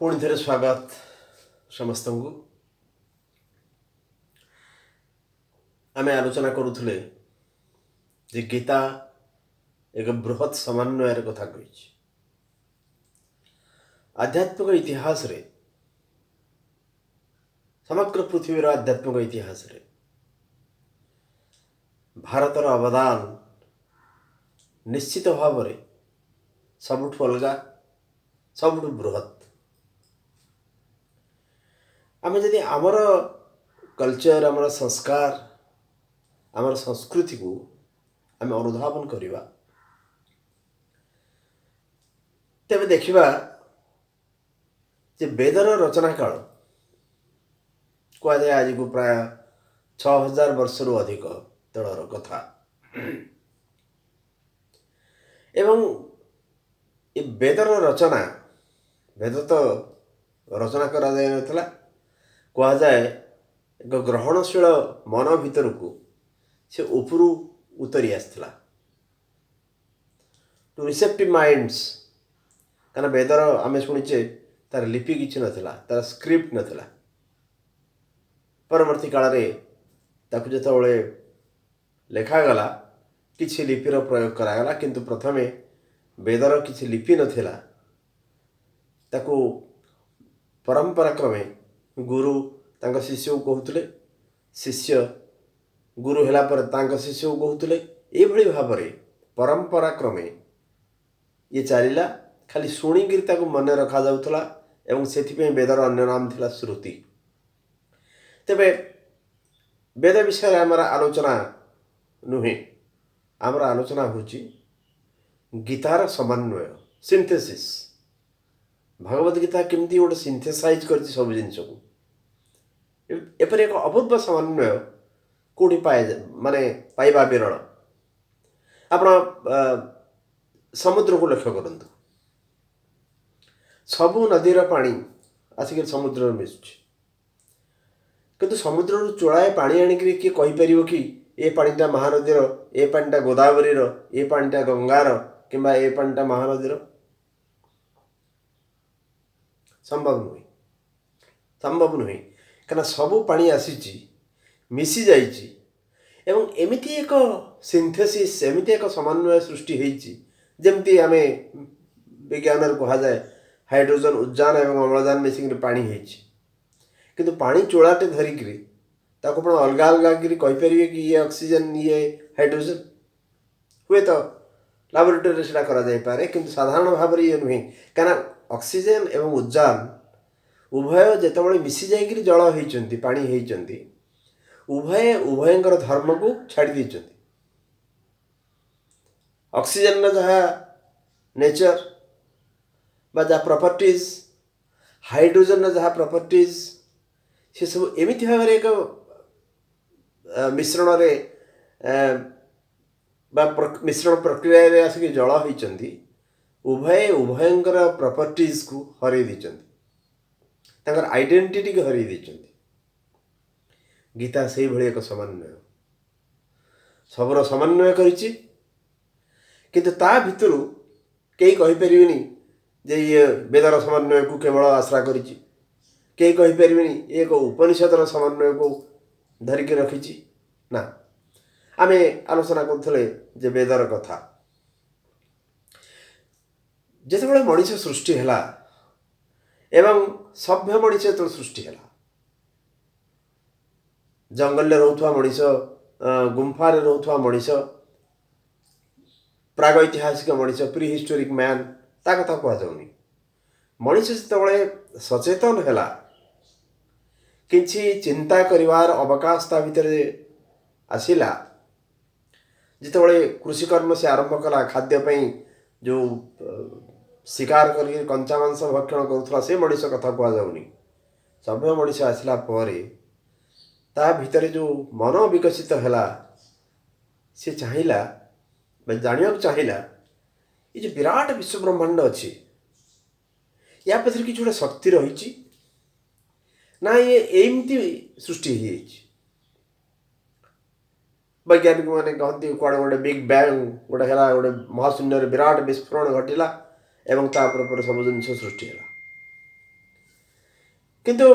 पुणी थे स्वागत समस्त को। आम आलोचना करुले जे गीता एक बृहत समन्वयर कथा कही। आध्यात्मिक इतिहास रे समग्र पृथ्वीर आध्यात्मिक इतिहास रे भारतर अवदान निश्चित भाव में सबुठ अलगा सबुठ बृहत। आम जदि आमर कल्चर आमर संस्कार आमर संस्कृति को आम अनुधावन करवा तेरे देखा जे वेदर रचना काल कहुए आज को प्राय 6000 वर्ष रु अधिक तलर कथा एवं ये वेदर रचना वेद तो रचना करा जाय नथला कहा जाए एक ग्रहणशील मन भीतर को से उपरू उतरी आसला टू रिसेप्टिव माइंड्स कारण वेदर आम शुणीचे तार लिपि किसी नाला तार स्क्रिप्ट नाला परवर्ती काल में जो लेखागला किसी लिपिर प्रयोग करागला किंतु प्रथमे वेदर किसी लिपि नाला ताकू परंपरा क्रमे गुरु तांका शिष्य को कहते शिष्य गुरु है शिष्य को कहते ये भाव में परंपरा क्रमे ये चलला खाली शुणिकी मन रखा जाऊला एवं से वेदर अन्य नाम थिला श्रुति। तेबे वेद विषय आमर आलोचना नुहे आमर आलोचना होची गीतार समन्वय सिंथेसिस भगवद गीता केमती गोटे सिंथेसाइज कर सब जिनस को एपरी एक अभूत समन्वय कौटी पाए माने पाइबा विरल। आपण समुद्र को लक्ष्य करंतु सबु नदीर पानी आसिक समुद्र मिसुच किंतु समुद्र चोड़ाए पानी आणिक किए कहीपर कि ए पानीटा महानदीर ए पानीटा गोदावरीर ए पानीटा गंगार किंबा ए पानीटा महानदीर संभव नुहे कहीं सबू पानी आसी मिसी जाइए एवं एमिति एक सिंथेसिस एमिति एक समन्वय सृष्टि जमती आम विज्ञान कह जाए हाइड्रोजन उद्जान एवं अम्लजान मिसिक पानी किंतु पानी चोलाटे धरिक अलग अलग कहीपर कि ये ऑक्सीजन ये हाइड्रोजन हुए तो लैबोरेटरी से पारे किंतु साधारण भाव में ये नुहे कहीं ऑक्सीजन एवं उद्जान उभय जितेबाला मिसी जाइए जल होती पानी होती उभय उभयंकर धर्म को छाड़ी देते। ऑक्सीजन जहाँ नेचर बा जहाँ प्रॉपर्टीज हाइड्रोजन जहाँ प्रॉपर्टीज से सब एमती भाव एक मिश्रण मिश्रण प्रक्रिया आसिक जल होती उभय उभयंकर प्रॉपर्टीज को हरई देते आइडेंटिटी को हरई देते। गीता से भाई एक समन्वय सबुर समन्वय करिछि किंतु ता भितरु कई कहीपरिवेनी जे ये वेदर समन्वय को केवल आश्रा करिछि कई कहीपरिवेनी एक उपनिषदर समन्वय को धरिकी रखिछि ना। आमे आलोचना करथले जे वेदर कथा जितेबाला मनीष सृष्टि हैला एवं सभ्य मनीष तो सृष्टि हैला जंगल में रोथुआ मनीष गुंफार रोथुआ मनीष प्रागैतिहासिक मनीष प्री हिस्टोरिक मैन ता कथा कहुनी मनीष जिते सचेतन हैला किछि चिंता करिवार अवकाश ता भितर आसिला जिते कृषिकर्म से आरंभ कला खाद्यपाई जो शिकार कर कंचा मांस भक्षण करुला से मनीष कथा कहुनी सभ्य मनीष आसला परे ता भितर जो मन विकसित हैला से चाहिला जानिया चाहिला ये जो विराट विश्व ब्रह्मांड अच्छी या पछरे कि गोटे शक्ति रही ना ये एमती सृष्टि वैज्ञानिक मैंने कहती कौन गोटे बिग बैंग गोटे है गोटे महाशून्य विराट विस्फोरण घटला एवं तापर सब जिन सृष्टि है କିନ୍ତୁ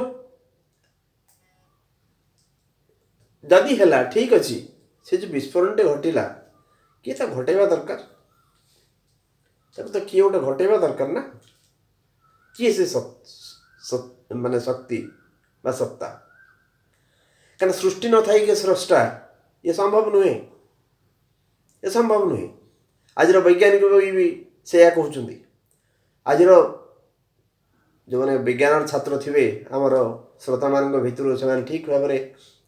ଯଦି ହେଲା ଠିକ୍ ଅଛି, ସେ ଯେଉଁ ବିସ୍ଫୋରଣଟେ ଘଟିଲା କିଏ ତା ଘଟାଇବା ଦରକାର, ତାକୁ ତ କିଏ ଗୋଟେ ଘଟାଇବା ଦରକାର ନା। କିଏ ସେ ମାନେ ଶକ୍ତି ବା ସତ୍ତା? କାରଣ ସୃଷ୍ଟି ନଥାଇକି ସ୍ରଷ୍ଟା ଇଏ ସମ୍ଭବ ନୁହେଁ, ଏ ସମ୍ଭବ ନୁହେଁ। ଆଜିର ବୈଜ୍ଞାନିକ ବି ସେୟା କହୁଛନ୍ତି। ଆଜିର ଯେଉଁମାନେ ବିଜ୍ଞାନର ଛାତ୍ର ଥିବେ ଆମର ଶ୍ରୋତାମାନଙ୍କ ଭିତରୁ, ସେମାନେ ଠିକ୍ ଭାବରେ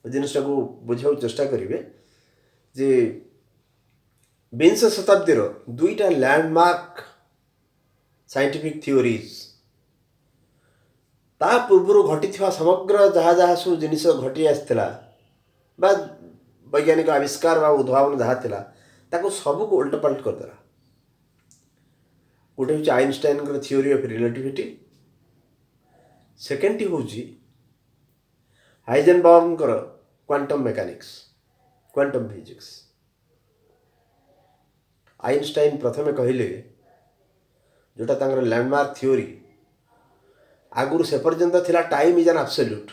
ଜିନିଷଟାକୁ ବୁଝିବାକୁ ଚେଷ୍ଟା କରିବେ ଯେ ବିଂଶ ଶତାବ୍ଦୀର ଦୁଇଟା ଲ୍ୟାଣ୍ଡମାର୍କ ସାଇଣ୍ଟିଫିକ୍ ଥିଓରିଜ୍, ତା ପୂର୍ବରୁ ଘଟିଥିବା ସମଗ୍ର ଯାହା ଯାହା ସବୁ ଜିନିଷ ଘଟି ଆସିଥିଲା ବା ବୈଜ୍ଞାନିକ ଆବିଷ୍କାର ବା ଉଦ୍ଭାବନ ଯାହା ଥିଲା, ତାକୁ ସବୁକୁ ଓଲଟପାଲଟ କରିଦେଲା। ଗୋଟେ ହେଉଛି ଆଇନଷ୍ଟାଇନଙ୍କର ଥିଓରି ଅଫ୍ ରିଲେଟିଭିଟି, ସେକେଣ୍ଡଟି ହେଉଛି ହାଇଜେନବର୍ଗଙ୍କର quantum mechanics, quantum physics. Einstein ପ୍ରଥମେ କହିଲେ, ଯେଉଁଟା ତାଙ୍କର ଲ୍ୟାଣ୍ଡମାର୍କ ଥିଓରି, ଆଗରୁ ସେ ପର୍ଯ୍ୟନ୍ତ ଥିଲା ଟାଇମ୍ ଇଜ୍ ଆନ୍ ଆବସଲ୍ୟୁଟ୍,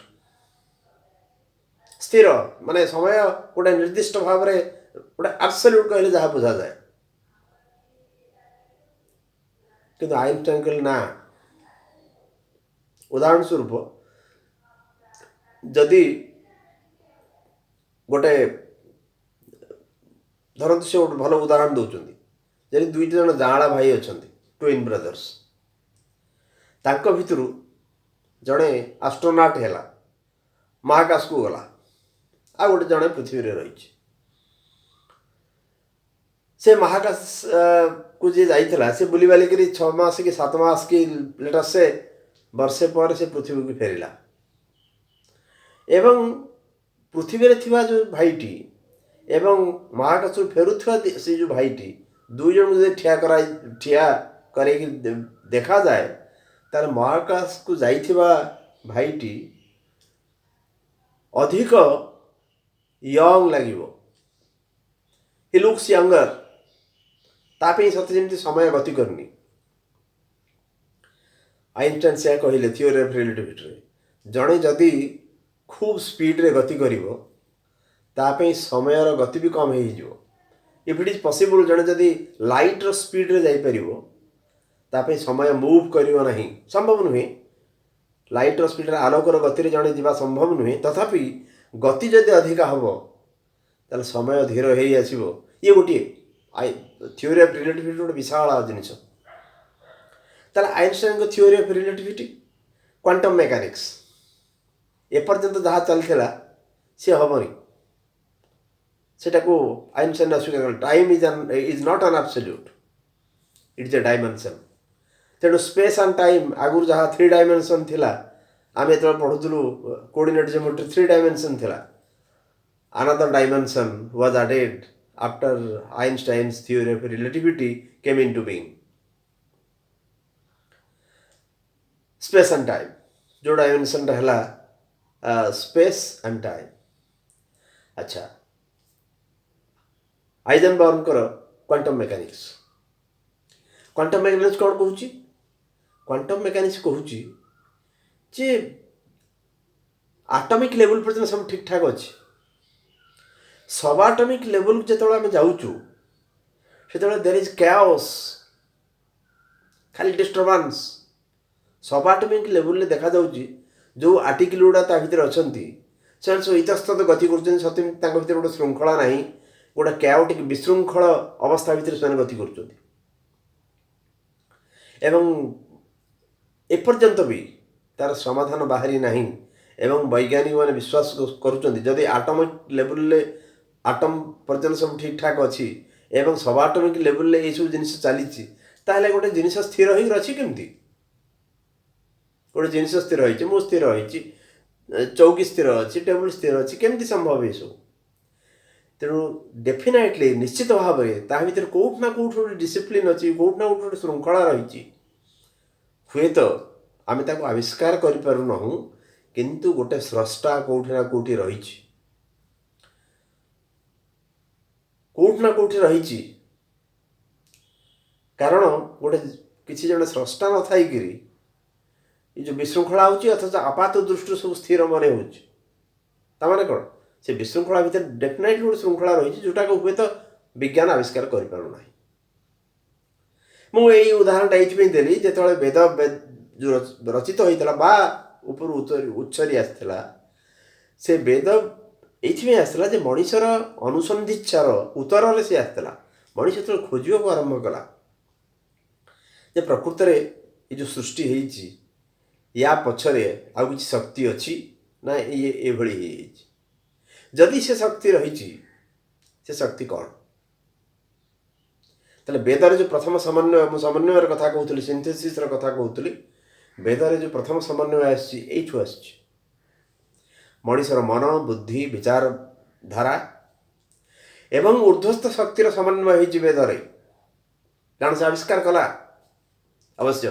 ସ୍ଥିର, ମାନେ ସମୟ ଗୋଟେ ନିର୍ଦ୍ଦିଷ୍ଟ ଭାବରେ ଗୋଟେ ଆବସଲ୍ୟୁଟ୍ କହିଲେ ଯାହା ବୁଝାଯାଏ। କିନ୍ତୁ ଆଇନଷ୍ଟାଇନ କହିଲେ ନା, ଉଦାହରଣ ସ୍ୱରୂପ ଯଦି ଗୋଟେ ଧରନ୍ତୁ, ସେ ଗୋଟେ ଭଲ ଉଦାହରଣ ଦେଉଛନ୍ତି, ଯଦି ଦୁଇଟି ଜଣ ଯାଆଁଳା ଭାଇ ଅଛନ୍ତି, ଟୁଇନ୍ ବ୍ରଦର୍ସ, ତାଙ୍କ ଭିତରୁ ଜଣେ ଆଷ୍ଟ୍ରୋନାଟ୍ ହେଲା, ମହାକାଶକୁ ଗଲା, ଆଉ ଗୋଟେ ଜଣେ ପୃଥିବୀରେ ରହିଛି। ସେ ମହାକାଶକୁ ଯିଏ ଯାଇଥିଲା, ସେ ବୁଲିବାଲିକରି 6 ମାସ କି 7 ମାସ କି ଲେଟର ସେ ବର୍ଷେ ପରେ ସେ ପୃଥିବୀକୁ ଫେରିଲା। ଏବଂ ପୃଥିବୀରେ ଥିବା ଯେଉଁ ଭାଇଟି ଏବଂ ମହାକାଶରୁ ଫେରୁଥିବା ସେ ଯେଉଁ ଭାଇଟି, ଦୁଇ ଜଣଙ୍କୁ ଯଦି ଠିଆ କରେଇକି ଦେଖାଯାଏ, ତାହେଲେ ମହାକାଶକୁ ଯାଇଥିବା ଭାଇଟି ଅଧିକ ୟଙ୍ଗ ଲାଗିବ, ହି ଲୁକ୍ସ ୟଙ୍ଗର, ତା ପାଇଁ ସତେ ଯେମିତି ସମୟ ଗତି କରୁନି। ଆଇନଷ୍ଟାଇନ ସେୟା କହିଲେ ଥିଓରି ଅଫ୍ ରିଲେଟିଭିଟିରେ, ଜଣେ ଯଦି ଖୁବ୍ ସ୍ପିଡ଼ରେ ଗତି କରିବ, ତା ପାଇଁ ସମୟର ଗତି ବି କମ୍ ହେଇଯିବ। ଇଫ୍ ଇଟ୍ ଇଜ୍ ପସିବୁଲ୍, ଜଣେ ଯଦି ଲାଇଟ୍ର ସ୍ପିଡ଼ରେ ଯାଇପାରିବ, ତା ପାଇଁ ସମୟ ମୁଭ୍ କରିବ ନାହିଁ, ସମ୍ଭବ ନୁହେଁ। ଲାଇଟ୍ର ସ୍ପିଡ଼ରେ, ଆଲୋକର ଗତିରେ ଜଣେ ଯିବା ସମ୍ଭବ ନୁହେଁ। ତଥାପି ଗତି ଯଦି ଅଧିକା ହେବ, ତାହେଲେ ସମୟ ଧୀର ହେଇ ଆସିବ। ଇଏ ଗୋଟିଏ ଥିଓରି ଅଫ୍ ରିଲେଟିଭିଟି ଗୋଟେ ବିଶାଳ ଜିନିଷ। ତାହେଲେ ଆଇନଷ୍ଟାଇନଙ୍କ theory of relativity, quantum mechanics, ଏପର୍ଯ୍ୟନ୍ତ ଯାହା ଚାଲିଥିଲା ସିଏ ହେବନି। ସେଟାକୁ ଆଇନଷ୍ଟାଇନ ଅସ୍ୱୀକାର କଲେ, time is not an absolute, it's a dimension. ତେଣୁ ସ୍ପେସ୍ ଆଣ୍ଡ ଟାଇମ୍, ଆଗରୁ ଯାହା 3 ଡାଇମେନସନ୍ ଥିଲା, ଆମେ ଯେତେବେଳେ ପଢ଼ୁଥିଲୁ କୋଅର୍ଡିନେଟ୍ ଜିଓମେଟ୍ରି, 3 ଡାଇମେନସନ୍ ଥିଲା। Another dimension was added after Einstein's theory of relativity came into being. Space and time, जो डायमेंशन रहला स्पेस एंड टाइम। अच्छा, हाइजेनबर्गଙ୍କର क्वांटम मेकानिक्स, क्वांटम मेकानिक्स कौन कहूँ? क्वांटम मेकानिक्स कहूँ जे आटमिक लेवल पर्यंत सब ठीक ठाक अच्छे, सबाटमिक लेवल जो आम जाऊँ से देयर इज कैओस, खाली डिस्टर्बांस। सबाटमिक लेवल देखा जाऊँगी जो आर्टिकल गुड़ा ता भीतर अच्छा से सब इतस्तत गति कर भीतर गोटे श्रृंखला ना, गोटे कैओटिक विशृंखल अवस्था भितर से गति कर एपर्यंत भी तार समाधान बाहरी नहीं। एवं वैज्ञानिक मैंने विश्वास करुँच आटमिक लेवल आटम पर्यंत सब ठीक ठाक अच्छी एवं सबाटमिक लेवल ये सब जिन चली गोटे जिन स्थिर हो रही केमती, गोटे जिन स्थिर होती, मु स्थिर होती, चौकी स्थिर अच्छी, टेबुल स्थिर अच्छी, केमती संभव ये सब? तेणु डेफिनेटली निश्चित भाव में ता भीतर कौट ना कौट गोटे डिसिप्लिन अच्छी, कौट ना कौट गोटे श्रृंखला रही। हुए तो आम ताको आविष्कार करूँ, किंतु गोटे स्रष्टा कौटी ना कौटी रही, कौट ना कौटी रही। कारण गोटे किसी जन स्रष्टा न थी ये जो विशृंखला होची अथच आपात दृष्टि सब स्थिर मन होची तामाने कौन से विशृंखला भितर डेफिनेटली गोटे श्रृंखला रही जोटा को हुए तो विज्ञान आविष्कार कर पारना मुझे उदाहरणटा ये देली जो वेद जो रचित होता बा ऊपर उच्छरी आसला से वेद ये आसला जे मनीषर अनुसंधिचार उत्तर से आसला मनीष जो खोजा को आरंभ कला जे प्रकृत में ये जो सृष्टि होती या पछरे आउ किसी शक्ति अच्छी ना ये जदि से शक्ति रही से शक्ति कौन ताले वेदर जो प्रथम समन्वय कथा कहूली सिंथेसिस कथा कहूली वेदर जो प्रथम समन्वय आसू मनीषर मन बुद्धि विचार धारा एवं ऊर्ध्वस्थ शक्तिर समन्वय हो वेदर कारण से आविष्कार कला अवश्य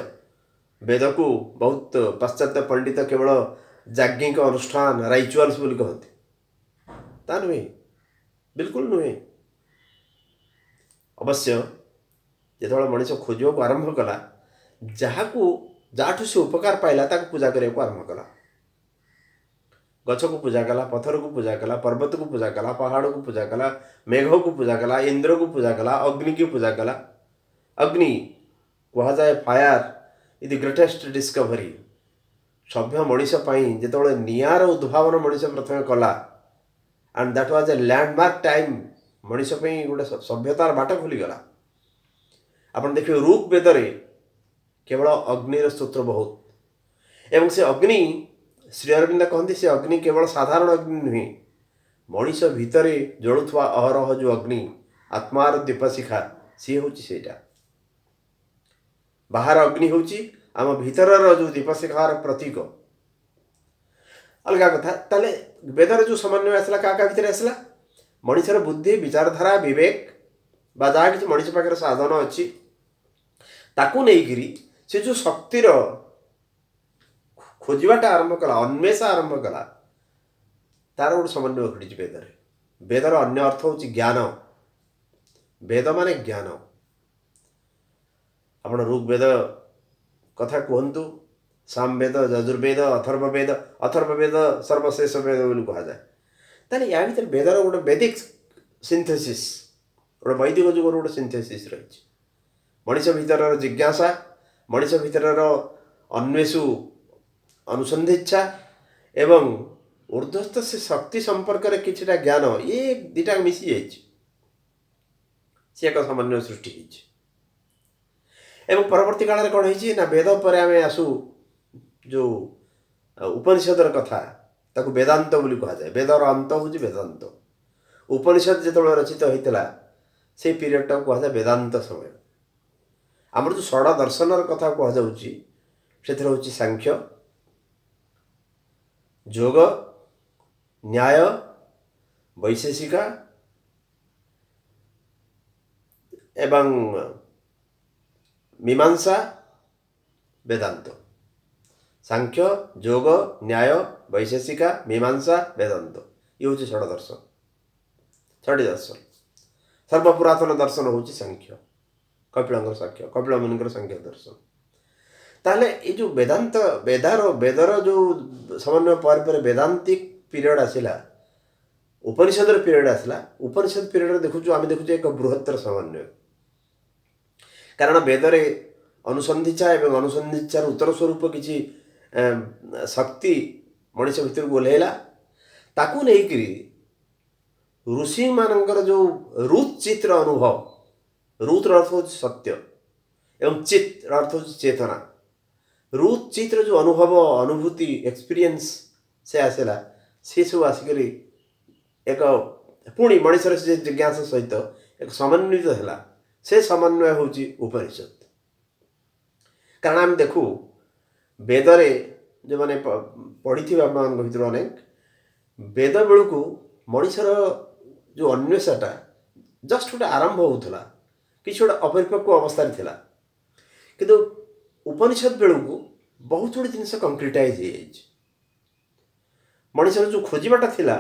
वेद को बहुत पाश्चात्य पंडित केवल याज्ञिक अनुष्ठान राइचुअल्स बोली कहते ता नुहे बिल्कुल नुहे अवश्य जो मनीष खोजा को आरंभ कला जहाँ से उपकार पाइला ताको पूजा करने को आरंभ कला गछ को पूजा कला पत्थर को पूजा कला पर्वत को पूजा कला पहाड़ को पूजा कला मेघ को पूजा कला इंद्र को पूजा कला अग्नि की पूजा कला अग्नि कह जाए fire is the greatest discovery सभ्य मनीष जो निआर उद्भावन मनीष प्रथम कला and that was a landmark time Manish गोटे सभ्यतार बाट खुलीगला आप देखिए ऋग वेदरे केवल अग्निर स्तोत्र बहुत एवं से अग्नि श्री अरविंद कहते से अग्नि केवल साधारण अग्नि नुहे मनीष भितर जलुवा अहरह जो अग्नि आत्मार दीपशिखा सी हूँ सेटा बाहर अग्नि हूँ आम भीतर जो दीपशिखार प्रतीक अलग कथा ताले वेदर जो समन्वय आसला क्या भितर आसला मनीषर बुद्धि विचारधारा विवेक बा जहाँ किसी मनीष पाखे साधन अच्छी ताकू नहीं से जो शक्तिर खोजाटा आरंभ कला अन्वेषा आरंभ कला तार गोटे समन्वय घटी वेदर वेदर अन्य अर्थ हूँ ज्ञान वेद माने ज्ञान आपण ऋग्वेद कथा कहतु सामवेद यजुर्वेद अथर्ववेद सर्वशेष वेद बोली कह जाए ताले या भीतर वेदर गोटे वैदिक सिंथेसिस गोटे वैदिक जुगर गोटे सिंथेसिस रही मनीष भीतर जिज्ञासा मनीष भीतर अन्वेषु अनुसंधिच्छा एवं ऊर्ध्वस्थ से शक्ति संपर्क में किछिटा ज्ञान ये दुटा मिसी एक समन्वय सृष्टि एवं परवर्ती काल में कौन है वेद पर आम आसू जो उपनिषदर कथा ताको वेदांत बोली कह जाए वेदर अंत हूँ वेदांत उपनिषद जो रचित होता से पीरियड टाक कह जाए वेदांत समय आमर जो षड दर्शनर कथा कह जाऊँगी हूँ सांख्य योग न्याय वैशेषिका एवं मीमांसा वेदांत सांख्य योग न्याय वैशेषिका मीमांसा वेदांत ये हूँ षडदर्शन छड़ी दर्शन सर्वपुरातन दर्शन हूँ सांख्य कपिल सांख्य कपिल मुनि सांख्य दर्शन ताले ये जो वेदांत वेदर जो समन्वय पर वेदांतिक पीरियड आसला उपनिषदर पीरियड आसला उपनिषद पीरियड देखु आम देखु एक बृहत्तर समन्वय कारण वेदरे अनुसंधिचा एवं अनुसंधिचार उत्तर स्वरूप किसी शक्ति मनीष भितर ओह्लैला ताकू नहीं ऋषि मानकर जो रुत चित्र अनुभव रुतर अर्थ हो सत्य एवं चित अर्थ हो चेतना रुत चित्र जो अनुभव अनुभूति एक्सपीरियंस से आसला सी सब आसिक एक पुणी मनीषर से जिज्ञासा सहित एक समन्वित है से समन्वय हूँ उपनिषद कारण आम देखू वेदरे जो मैंने पढ़ी थी भर अनेक वेद बेलू मनीषर जो अन्वेषाटा जस्ट गोटे आरंभ होता कि गोटे अपरिपक्व अवस्था थिला किंतु उपनिषद बेलू बहुत गुड़े जिन कंक्रीटाइज हो मनीषर जो खोजाटा थिला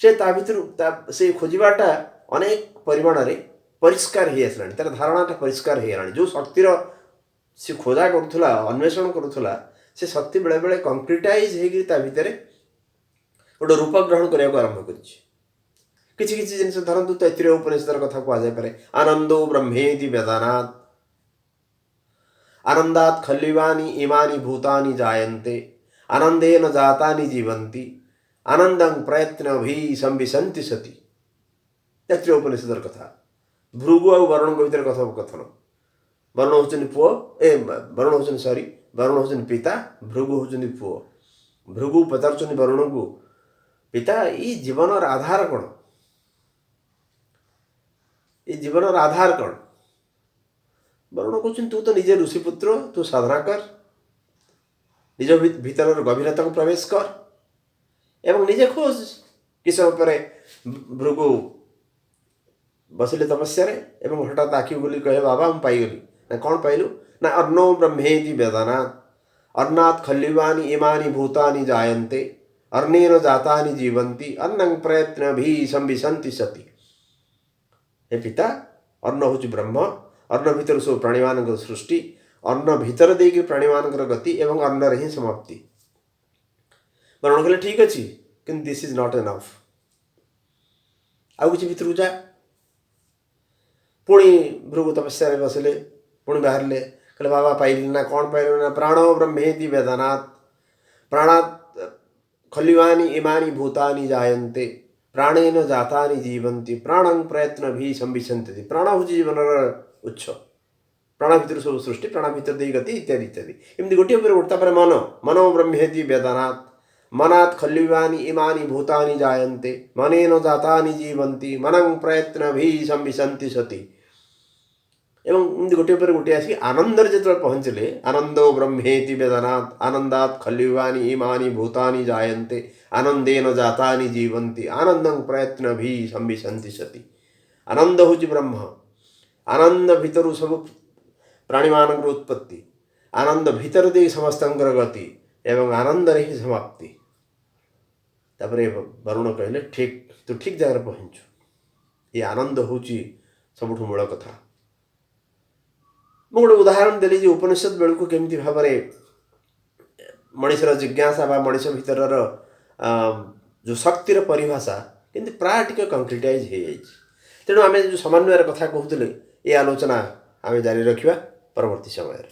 से ता भीतर से खोजाटा अनेक परिमाण में परिष्कार हो आसला तार धारणाटा परिष्कार हो गलानी जो शक्तिर सी खोजा करूला अन्वेषण करूला से शक्ति बेले बेले कंक्रीटाइज होगी ता भितर गोटे रूप ग्रहण करने को आरंभ कर किसी किसी जिन धरतु तैत्रीय उपनिषदर कथा कहुए आनंदो ब्रह्मेति वेदानात् आनंदात् खल्लिवानि इमानि भूतानि जायन्ते आनंदेन जातानि जीवन्ति आनंदं प्रयत्न भी संविशन्ति सति तैत्रीय उपनिषदर कथा भृगु और वरुण भितर कथन वरुण होचन पुओ वरुण होचन सॉरी वरुण होचन पिता भृगु होचन पुओ भृगु पचार वरुण को पिता ये जीवन आधार कौन ये जीवन आधार कौन वरुण कहते तू तो निजे ऋषिपुत्र तू साधना कर निज भीतर गभीरता को प्रवेश कर एवं निजे खोज कि समय पर भृगु बसिले तपस्या एवं हठात आखि बोली कहे बाबा हम पाईगली ना कौन पाइलु ना अर्णो ब्रह्मेति वेदानात् अर्णात् खल्लिवानि इमानि भूतानि जायन्ते अर्णेन जातानि जीवन्ति अन्नं प्रयत्न भी संविशन्ति सति हे पिता अन्न हूँ ब्रह्म अन्न भितर सब प्राणी मान सृष्टि अन्न भितर देकी प्राणी मान गति एवं अन्न ही समाप्ति वरुण कहले ठीक अच्छी कि दिस इज नॉट एनफ आउ कि भितर जा पुणी भृगु तपस्या बसिले पुणी बाहर कहले बाबा पाइल ना कौन पाइल ना प्राणो ब्रह्मेति वेदानात् प्राणात् खल्लिवानि इमानि भूतानि जायन्ते प्राणेन जातानि जीवन्ति प्राणं प्रयत्न भी संविशन्ति प्राण हूँ जीवन उच्च प्राण भितर सब सृष्टि प्राण भितर दे गति इत्यादि इत्यादि एमती गोटे गोटे मन मनो ब्रह्मेति वेदानात् मनात् खल्लिवानि इमानि भूतानि जायन्ते मनेन जातानि जीवन्ति मनं प्रयत्न भी संविशन्ति सति एवं गोटे गोटे आसी आनंदर जो पहुँचले आनंदो ब्रह्मेति वेदानात् आनंदात् खल्लिवानि इमानि भूतानि जायन्ते आनंदेन जातानि जीवन्ति आनंदं प्रयत्न भी संविशन्ति सति आनंद हूँ ब्रह्म आनंद भितर सब प्राणी मान उत्पत्ति आनंद भितर दे समस्त गति एवं आनंद ही समाप्ति तापरे वरुण कहले ठीक तू ठीक जगह पहुँचु ये आनंद हूँ सबुठ मूल कथा मुझे गोटे उदाहरण देली उपनिषद बेलू केमती भाव मनुष्यर जिज्ञासा बा मनुष्य भितर जो शक्तिर परिभाषा किंतु प्राय टिके कंक्रीटाइज हो जाए तेणु आम जो समन्वयर कथा कहते ये आलोचना आम जारी रखा परवर्ती समय।